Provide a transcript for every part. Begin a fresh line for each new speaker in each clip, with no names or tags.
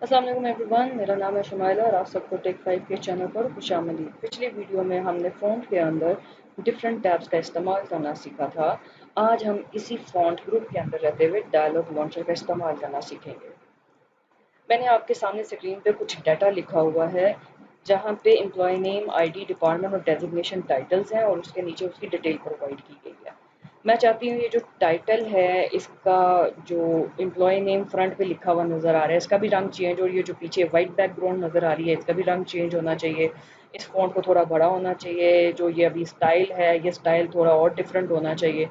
अस्सलाम वालेकुम एवरीवन, मेरा नाम है शुमाइला और आप सबको टेक 5 के चैनल पर खुशामदीद। पिछली वीडियो में हमने फ़ॉन्ट के अंदर डिफरेंट टैब्स का इस्तेमाल करना सीखा था। आज हम इसी फ़ॉन्ट ग्रुप के अंदर रहते हुए डायलॉग लॉन्चर का इस्तेमाल करना सीखेंगे। मैंने आपके सामने स्क्रीन पे कुछ डाटा लिखा हुआ है जहाँ पे एम्प्लॉय नेम, आईडी, डिपार्टमेंट और डेजिग्नेशन टाइटल्स हैं और उसके नीचे उसकी डिटेल प्रोवाइड की गई है। मैं चाहती हूँ ये जो टाइटल है इसका जो एम्प्लॉय नेम फ्रंट पे लिखा हुआ नज़र आ रहा है इसका भी रंग चेंज, और ये जो पीछे वाइट बैकग्राउंड नज़र आ रही है इसका भी रंग चेंज होना चाहिए। इस फॉन्ट को थोड़ा बड़ा होना चाहिए। जो ये अभी स्टाइल है ये स्टाइल थोड़ा और डिफरेंट होना चाहिए।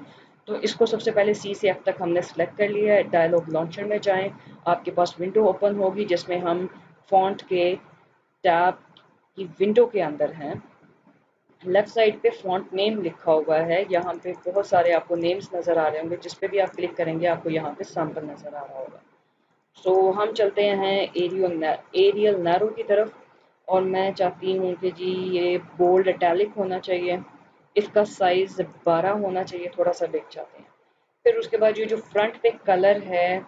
तो इसको सबसे पहले सी से एफ तक हमने सेलेक्ट कर लिया है। डायलॉग लॉन्चर में जाएं, आपके पास विंडो ओपन होगी जिसमें हम फॉन्ट के टैब की विंडो के अंदर हैं। लेफ्ट साइड पे फॉन्ट नेम लिखा हुआ है, यहाँ पे बहुत सारे आपको नेम्स नज़र आ रहे होंगे, जिस पे भी आप क्लिक करेंगे आपको यहाँ पे सैम्पल नज़र आ रहा होगा। सो हम चलते हैं एरियल नैरो की तरफ, और मैं चाहती हूँ कि जी ये बोल्ड इटैलिक होना चाहिए, इसका साइज़ 12 होना चाहिए, थोड़ा सा बिग चाहते हैं। फिर उसके बाद ये जो फ्रंट पे कलर है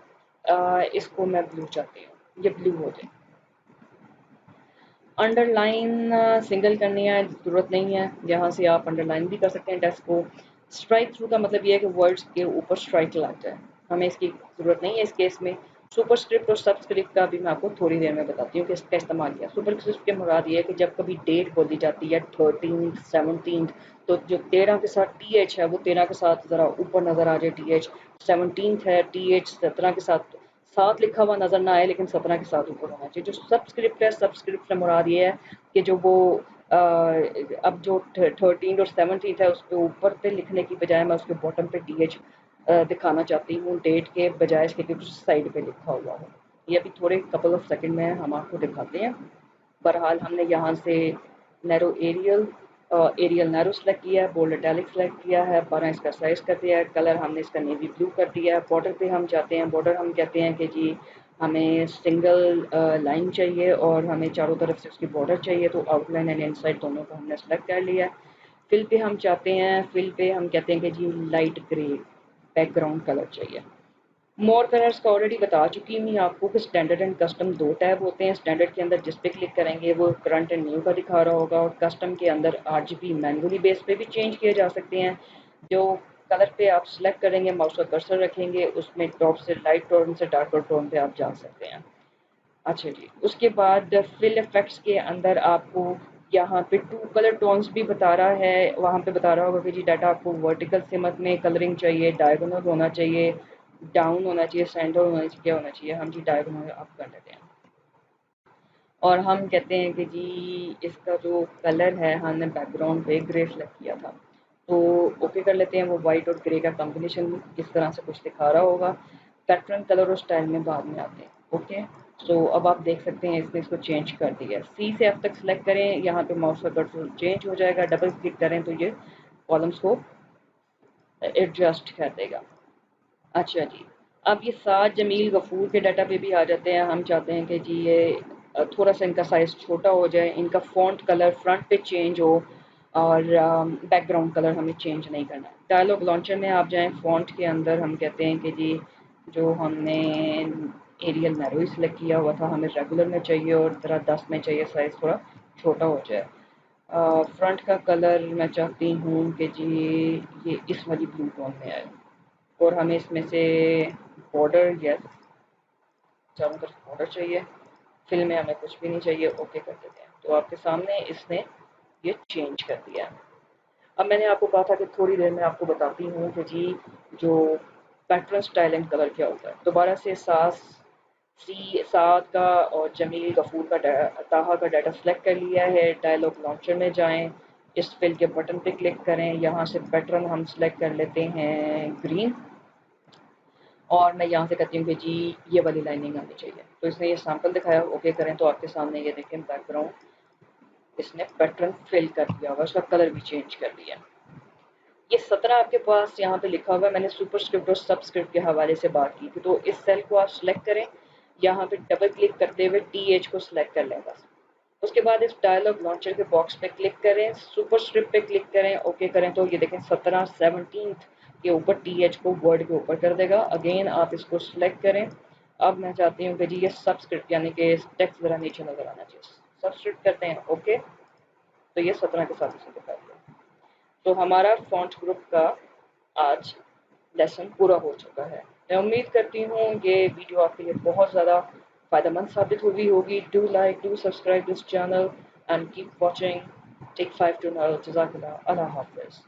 इसको मैं ब्लू चाहती हूँ, ये ब्लू हो जाए। अंडरलाइन सिंगल करनी है, ज़रूरत नहीं है, यहाँ से आप अंडरलाइन भी कर सकते हैं टेक्स्ट को। स्ट्राइक थ्रू का मतलब ये है कि वर्ड्स के ऊपर स्ट्राइक लग जाए, हमें इसकी ज़रूरत नहीं है इस केस में। सुपरस्क्रिप्ट और सबस्क्रिप्ट का भी मैं आपको थोड़ी देर में बताती हूँ कि इसका इस्तेमाल किया। सुपरस्क्रिप्ट के मुराद ये है कि जब कभी डेट बोली जाती है 13 17, तो जो 13 के साथ टी एच है वो 13 के साथ ज़रा ऊपर नज़र आ जाए टी एच, 17 है टी एच 17 के साथ साथ लिखा हुआ नज़र ना आए लेकिन 17 के साथ ऊपर होना चाहिए। जो सबस्क्रिप्ट है, सबस्क्रिप्ट से मुराद ये है कि जो वो अब जो 13 और 17 है उस पर ऊपर पे लिखने की बजाय मैं उसके बॉटम पे टी एच दिखाना चाहती हूँ, डेट के बजाय इसके कि कुछ साइड पे लिखा हुआ हो। ये अभी थोड़े कपल ऑफ सेकंड में हम आपको दिखाते हैं। बहरहाल हमने यहाँ से नैरो एरियल नैरो सेलेक्ट किया है, बोल्ड इटैलिक सेलेक्ट किया है, 12 इसका साइज कर दिया है, कलर हमने इसका नेवी ब्लू कर दिया है। बॉर्डर पे हम जाते हैं, बॉर्डर हम कहते हैं कि जी हमें सिंगल लाइन चाहिए और हमें चारों तरफ से उसकी बॉर्डर चाहिए, तो आउटलाइन एंड इनसाइड दोनों को हमने सेलेक्ट कर लिया है। फिल पे हम चाहते हैं, फिल पे हम कहते हैं कि जी लाइट ग्रे बैकग्राउंड कलर चाहिए। मोर कलर्स का ऑलरेडी बता चुकी हूँ आपको कि स्टैंडर्ड एंड कस्टम दो टैब होते हैं। स्टैंडर्ड के अंदर जिस पे क्लिक करेंगे वो करंट एंड न्यू का दिखा रहा होगा, और कस्टम के अंदर आरजीबी मैनुअली बेस पे भी चेंज किए जा सकते हैं। जो कलर पे आप सिलेक्ट करेंगे, माउस का कर्सर रखेंगे, उसमें टॉप से लाइट टोन से डार्कर टोन पे आप जा सकते हैं। अच्छा जी, उसके बाद फिल इफेक्ट्स के अंदर आपको यहाँ पे टू कलर टोन्स भी बता रहा है, वहाँ पे बता रहा होगा कि जी डाटा आपको वर्टिकल सिमत में कलरिंग चाहिए, डायगोनल होना चाहिए, डाउन होना चाहिए, सेंटर होना चाहिए, क्या होना चाहिए। हम जी डायगोनल अप कर लेते हैं, और हम कहते हैं कि जी इसका जो कलर है हमने बैकग्राउंड पे ग्रे सेलेक्ट किया था, तो ओके कर लेते हैं। वो वाइट और ग्रे का कॉम्बिनेशन इस तरह से कुछ दिखा रहा होगा। पैटर्न, कलर और स्टाइल में बाद में आते हैं। ओके, सो अब आप देख सकते हैं इसने इसको चेंज कर दिया। सी से एफ तक सेलेक्ट करें, यहाँ पे माउस का कर्सर चेंज हो जाएगा, डबल क्लिक करें तो ये कॉलम्स को एडजस्ट कर देगा। अच्छा जी, अब ये साथ जमील गफूर के डाटा पे भी आ जाते हैं। हम चाहते हैं कि जी ये थोड़ा सा इनका साइज़ छोटा हो जाए, इनका फ़ॉन्ट कलर फ्रंट पे चेंज हो, और बैकग्राउंड कलर हमें चेंज नहीं करना। डायलॉग लॉन्चर में आप जाएं, फ़ॉन्ट के अंदर हम कहते हैं कि जी जो हमने एरियल नैरो ही सेलेक्ट किया हुआ था हमें रेगुलर में चाहिए, और ज़रा 10 में चाहिए, साइज़ थोड़ा छोटा हो जाए। फ्रंट का कलर मैं चाहती हूँ कि जी ये इस वाली ब्लू टोन में आए, और हमें इसमें से बॉर्डर, यस, चारों तरफ बॉर्डर चाहिए। फिल में हमें कुछ भी नहीं चाहिए, ओके कर देते हैं। तो आपके सामने इसने ये चेंज कर दिया है। अब मैंने आपको कहा था कि थोड़ी देर में आपको बताती हूँ कि जी जो पैटर्न, स्टाइल एंड कलर क्या होता है। दोबारा से साद का और जमील गफूर का ताहा का डाटा सेलेक्ट कर लिया है। डायलॉग लॉन्चर में जाएं, इस फिल के बटन पे क्लिक करें, यहाँ से पैटर्न हम सेलेक्ट कर लेते हैं ग्रीन, और मैं यहाँ से कहती हूँ कि जी ये वाली लाइनिंग आनी चाहिए। तो इसने ये सैंपल दिखाया, ओके करें तो आपके सामने ये देखें बैकग्राउंड इसने पैटर्न फिल कर दिया होगा, उसका कलर भी चेंज कर दिया। ये 17 आपके पास यहाँ पे लिखा हुआ है, मैंने सुपरस्क्रिप्ट और सबस्क्रिप्ट के हवाले से बात की थी। तो इस सेल को आप सिलेक्ट करें, यहाँ पे डबल क्लिक करते हुए टी एच को सिलेक्ट कर लें बस। उसके बाद इस डायलॉग लॉन्चर के बॉक्स पे क्लिक करें, सुपरस्क्रिप्ट पे क्लिक करें, ओके करें तो ये देखें 17 17 के ऊपर टी एच को वर्ड के ऊपर कर देगा। अगेन आप इसको सिलेक्ट करें, اب میں چاہتی ہوں کہ جی یہ سبسکرپٹ یعنی کہ ٹیکسٹ ذرا نیچے نظر آنا چاہیے، سبسکرپٹ کرتے ہیں اوکے، تو یہ 17 کے ساتھ اسے دکھا دیا۔ تو ہمارا فونٹ گروپ کا آج لیسن پورا ہو چکا ہے۔ میں امید کرتی ہوں یہ ویڈیو آپ کے لیے بہت زیادہ فائدہ مند ثابت ہوگی۔ Do like, do subscribe this channel and keep watching take 5 to 9 جزاک اللہ، اللہ حافظ۔